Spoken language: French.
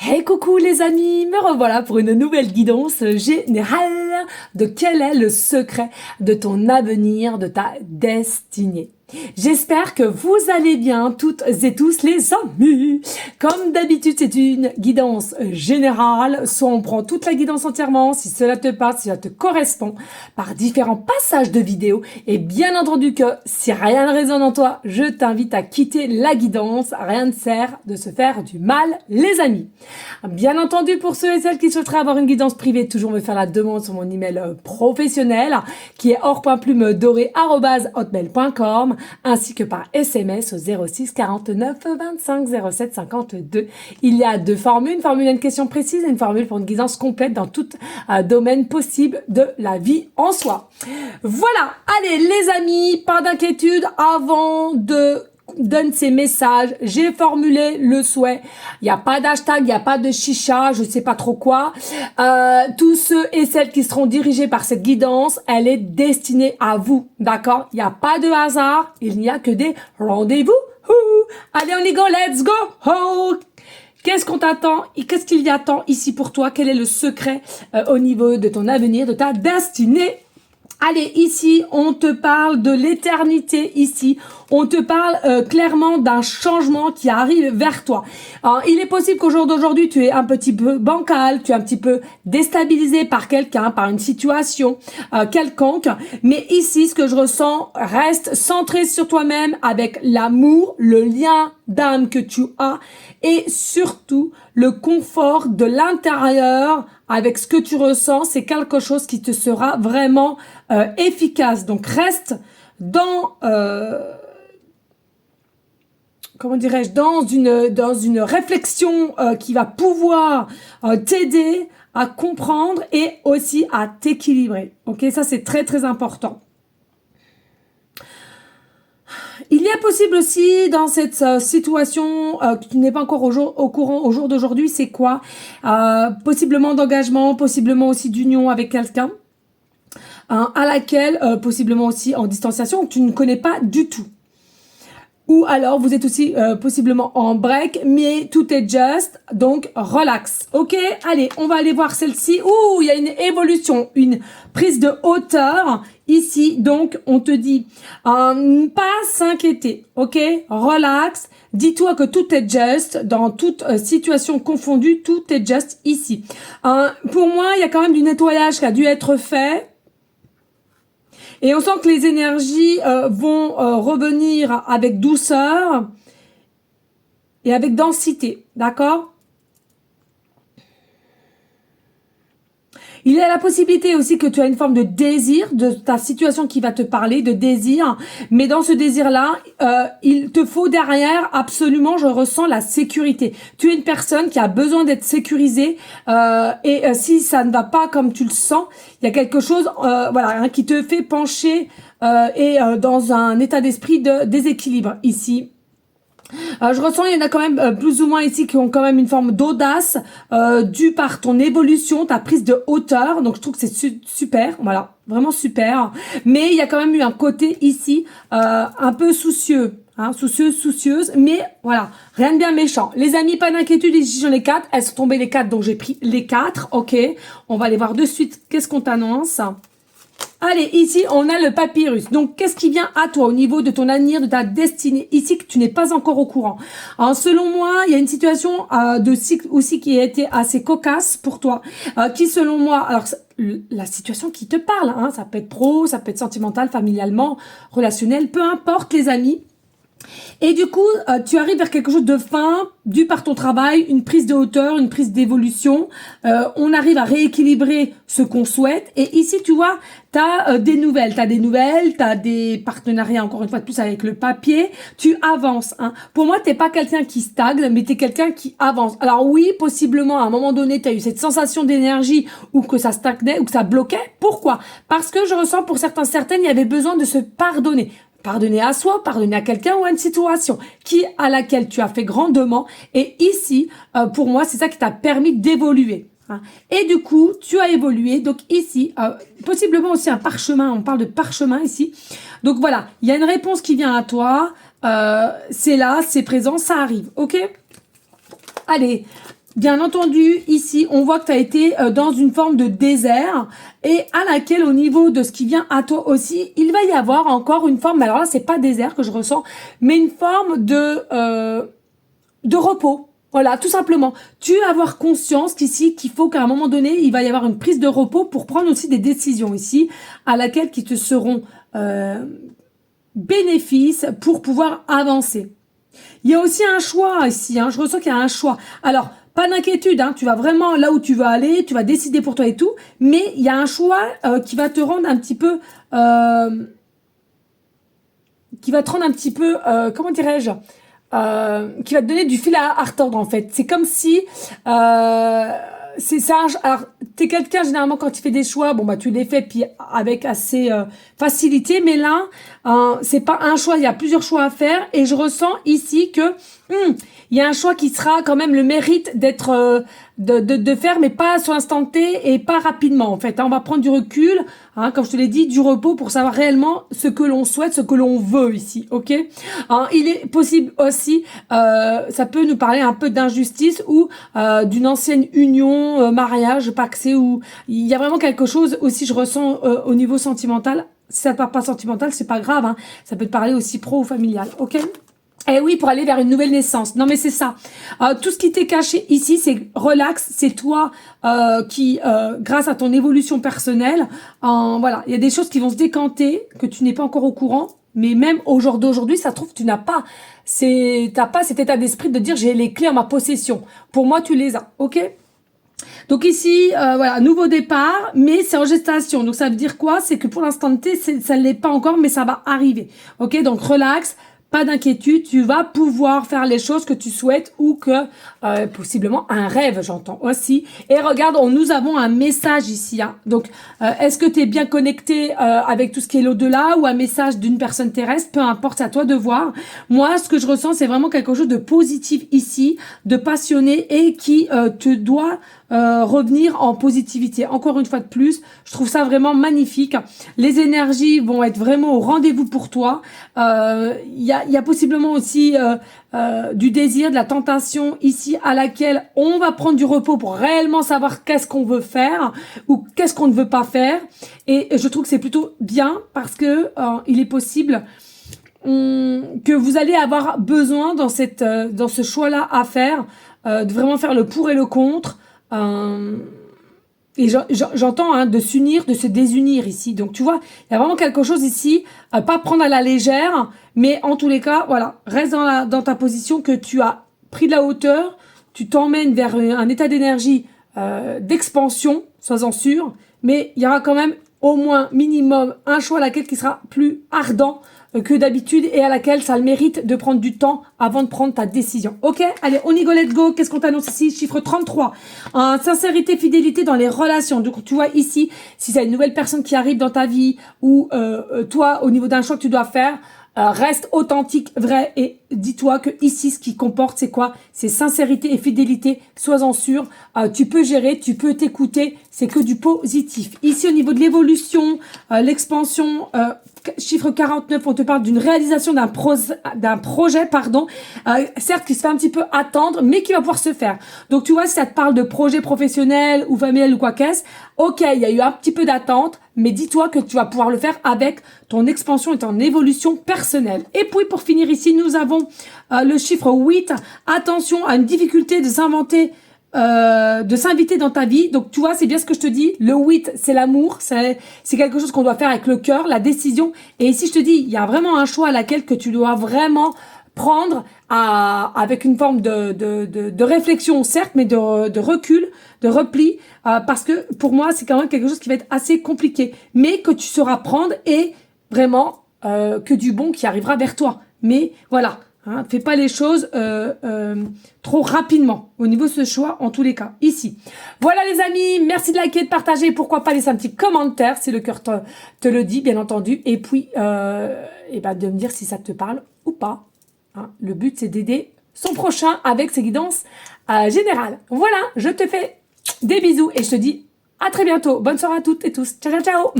Hey coucou les amis, me revoilà pour une nouvelle guidance générale de quel est le secret de ton avenir, de ta destinée. J'espère que vous allez bien toutes et tous les amis. Comme d'habitude, c'est une guidance générale. Soit on prend toute la guidance entièrement, si cela te parle, si cela te correspond, par différents passages de vidéos. Et bien entendu que si rien ne résonne en toi, je t'invite à quitter la guidance. Rien ne sert de se faire du mal, les amis. Bien entendu, pour ceux et celles qui souhaiteraient avoir une guidance privée, toujours me faire la demande sur mon email professionnel, qui est or.plume-doré@hotmail.com, ainsi que par SMS au 06 49 25 07 52. Il y a deux formules, une formule à une question précise et une formule pour une guidance complète dans tout domaine possible de la vie en soi. Voilà, allez les amis, pas d'inquiétude avant de donne ces messages, j'ai formulé le souhait, il n'y a pas d'hashtag, il n'y a pas de chicha, je sais pas trop quoi, tous ceux et celles qui seront dirigés par cette guidance, elle est destinée à vous, d'accord? Il n'y a pas de hasard, il n'y a que des rendez-vous. Allez on y go, let's go. Qu'est-ce qu'on t'attend? Qu'est-ce qu'il y attend ici pour toi? Quel est le secret au niveau de ton avenir, de ta destinée? Allez, ici, on te parle de l'éternité, ici. On te parle clairement d'un changement qui arrive vers toi. Alors, il est possible qu'au jour d'aujourd'hui, tu es un petit peu bancal, tu es un petit peu déstabilisé par quelqu'un, par une situation quelconque. Mais ici, ce que je ressens, reste centré sur toi-même avec l'amour, le lien d'âme que tu as et surtout le confort de l'intérieur avec ce que tu ressens. C'est quelque chose qui te sera vraiment efficace. Donc reste dans comment dirais-je, dans une réflexion qui va pouvoir t'aider à comprendre et aussi à t'équilibrer. Ok, ça c'est très très important. Il y a possible aussi dans cette situation que tu n'es pas encore au courant au jour d'aujourd'hui, c'est quoi? Possiblement d'engagement, possiblement aussi d'union avec quelqu'un, à laquelle possiblement aussi en distanciation que tu ne connais pas du tout. Ou alors, vous êtes aussi possiblement en break, mais tout est juste, donc relax. Ok, allez, on va aller voir celle-ci. Ouh, il y a une évolution, une prise de hauteur ici. Donc, on te dit, pas s'inquiéter, ok, relax. Dis-toi que tout est juste, dans toute situation confondue, tout est juste ici. Pour moi, il y a quand même du nettoyage qui a dû être fait. Et on sent que les énergies vont revenir avec douceur et avec densité, d'accord? Il y a la possibilité aussi que tu as une forme de désir, de ta situation qui va te parler, de désir. Mais dans ce désir-là, il te faut derrière, absolument, je ressens la sécurité. Tu es une personne qui a besoin d'être sécurisée. Et si ça ne va pas comme tu le sens, il y a quelque chose voilà, qui te fait pencher et dans un état d'esprit de déséquilibre ici. Je ressens, il y en a quand même plus ou moins ici qui ont quand même une forme d'audace due par ton évolution, ta prise de hauteur. Donc je trouve que c'est super, voilà, vraiment super. Mais il y a quand même eu un côté ici un peu soucieux. Hein, soucieuse, mais voilà, rien de bien méchant. Les amis, pas d'inquiétude, ici j'en ai 4, elles sont tombées les 4, donc j'ai pris les 4, ok. On va aller voir de suite, qu'est-ce qu'on t'annonce? Allez, ici, on a le papyrus. Donc, qu'est-ce qui vient à toi au niveau de ton avenir, de ta destinée, ici, que tu n'es pas encore au courant? Alors, selon moi, il y a une situation de cycle aussi qui a été assez cocasse pour toi, qui, selon moi, alors, la situation qui te parle, hein, ça peut être pro, ça peut être sentimental, familialement, relationnel, peu importe, les amis. Et du coup, tu arrives vers quelque chose de fin, dû par ton travail, une prise de hauteur, une prise d'évolution. On arrive à rééquilibrer ce qu'on souhaite. Et ici, tu vois, t'as des nouvelles. T'as des partenariats, encore une fois de plus, avec le papier. Tu avances. Hein. Pour moi, t'es pas quelqu'un qui stagne, mais t'es quelqu'un qui avance. Alors oui, possiblement, à un moment donné, t'as eu cette sensation d'énergie ou que ça stagnait ou que ça bloquait. Pourquoi? Parce que je ressens pour certaines, il y avait besoin de se pardonner. Pardonner à soi, pardonner à quelqu'un ou à une situation à laquelle tu as fait grandement. Et ici, pour moi, c'est ça qui t'a permis d'évoluer. Hein. Et du coup, tu as évolué. Donc ici, possiblement aussi un parchemin. On parle de parchemin ici. Donc voilà, il y a une réponse qui vient à toi. C'est là, c'est présent, ça arrive. Ok? Allez, bien entendu, ici, on voit que tu as été dans une forme de désert et à laquelle, au niveau de ce qui vient à toi aussi, il va y avoir encore une forme, alors là, c'est pas désert que je ressens, mais une forme de repos. Voilà, tout simplement. Tu vas avoir conscience qu'ici, qu'il faut qu'à un moment donné, il va y avoir une prise de repos pour prendre aussi des décisions ici, à laquelle qui te seront bénéfices pour pouvoir avancer. Il y a aussi un choix ici, hein. Je ressens qu'il y a un choix. Alors, pas d'inquiétude, hein. Tu vas vraiment là où tu veux aller, tu vas décider pour toi et tout, mais il y a un choix qui va te rendre un petit peu... comment dirais-je, qui va te donner du fil à retordre en fait. C'est comme si c'est ça. Alors t'es quelqu'un généralement quand tu fais des choix, bon bah tu les fais puis avec assez facilité, mais là c'est pas un choix, il y a plusieurs choix à faire et je ressens ici que il y a un choix qui sera quand même le mérite d'être de faire, mais pas sur l'instant T et pas rapidement en fait. On va prendre du recul, hein, comme je te l'ai dit, du repos pour savoir réellement ce que l'on souhaite, ce que l'on veut ici, ok. Il est possible aussi, ça peut nous parler un peu d'injustice ou d'une ancienne union, mariage, pacsé, où il y a vraiment quelque chose aussi, je ressens au niveau sentimental. Si ça ne parle pas sentimental, c'est pas grave, hein. Ça peut te parler aussi pro ou familial, ok. Eh oui, pour aller vers une nouvelle naissance. Non, mais c'est ça. Tout ce qui t'est caché ici, c'est relax. C'est toi qui, grâce à ton évolution personnelle, voilà, il y a des choses qui vont se décanter que tu n'es pas encore au courant. Mais même au jour d'aujourd'hui, ça se trouve, t'as pas cet état d'esprit de dire j'ai les clés en ma possession. Pour moi, tu les as, ok? Donc ici, voilà, nouveau départ, mais c'est en gestation. Donc ça veut dire quoi? C'est que pour l'instant T, ça ne l'est pas encore, mais ça va arriver. Ok, donc relax. Pas d'inquiétude, tu vas pouvoir faire les choses que tu souhaites ou que possiblement un rêve, j'entends aussi. Et regarde, nous avons un message ici. Hein. Donc, est-ce que tu es bien connecté avec tout ce qui est l'au-delà ou un message d'une personne terrestre? Peu importe, c'est à toi de voir. Moi, ce que je ressens, c'est vraiment quelque chose de positif ici, de passionné et qui te doit revenir en positivité. Encore une fois de plus, je trouve ça vraiment magnifique. Les énergies vont être vraiment au rendez-vous pour toi. Il y a possiblement aussi du désir, de la tentation ici à laquelle on va prendre du repos pour réellement savoir qu'est-ce qu'on veut faire ou qu'est-ce qu'on ne veut pas faire. Et je trouve que c'est plutôt bien parce que il est possible que vous allez avoir besoin dans ce choix-là à faire, de vraiment faire le pour et le contre. Et j'entends hein, de s'unir, de se désunir ici. Donc tu vois, il y a vraiment quelque chose ici, pas prendre à la légère, mais en tous les cas, voilà, reste dans ta position que tu as pris de la hauteur, tu t'emmènes vers un état d'énergie d'expansion, sois-en sûr, mais il y aura quand même au moins minimum un choix à laquelle qui sera plus ardent que d'habitude et à laquelle ça a le mérite de prendre du temps avant de prendre ta décision. Ok, allez, on y go, let's go. Qu'est-ce qu'on t'annonce ici? Chiffre 33. Sincérité, fidélité dans les relations. Donc, tu vois ici, si c'est une nouvelle personne qui arrive dans ta vie ou toi, au niveau d'un choix que tu dois faire, reste authentique, vrai et dis-toi que ici, ce qui comporte, c'est quoi? C'est sincérité et fidélité. Sois-en sûr. Tu peux gérer, tu peux t'écouter. C'est que du positif. Ici, au niveau de l'évolution, l'expansion, chiffre 49, on te parle d'une réalisation d'un projet, certes qui se fait un petit peu attendre, mais qui va pouvoir se faire. Donc, tu vois, si ça te parle de projet professionnel ou familial ou quoi qu'est-ce, ok, il y a eu un petit peu d'attente, mais dis-toi que tu vas pouvoir le faire avec ton expansion et ton évolution personnelle. Et puis, pour finir ici, nous avons le chiffre 8. Attention à une difficulté de s'inviter dans ta vie. Donc, tu vois, c'est bien ce que je te dis. Le 8, c'est l'amour. C'est quelque chose qu'on doit faire avec le cœur, la décision. Et ici, je te dis, il y a vraiment un choix à laquelle que tu dois vraiment prendre avec une forme de réflexion, certes, mais de recul, de repli, parce que pour moi, c'est quand même quelque chose qui va être assez compliqué, mais que tu sauras prendre et vraiment que du bon qui arrivera vers toi. Mais voilà, hein, fais pas les choses trop rapidement au niveau de ce choix, en tous les cas, ici. Voilà les amis, merci de liker, de partager, pourquoi pas laisser un petit commentaire si le cœur te le dit, bien entendu, et puis de me dire si ça te parle ou pas. Hein, le but, c'est d'aider son prochain avec ses guidances générales. Voilà, je te fais des bisous et je te dis à très bientôt. Bonne soirée à toutes et tous. Ciao, ciao, ciao.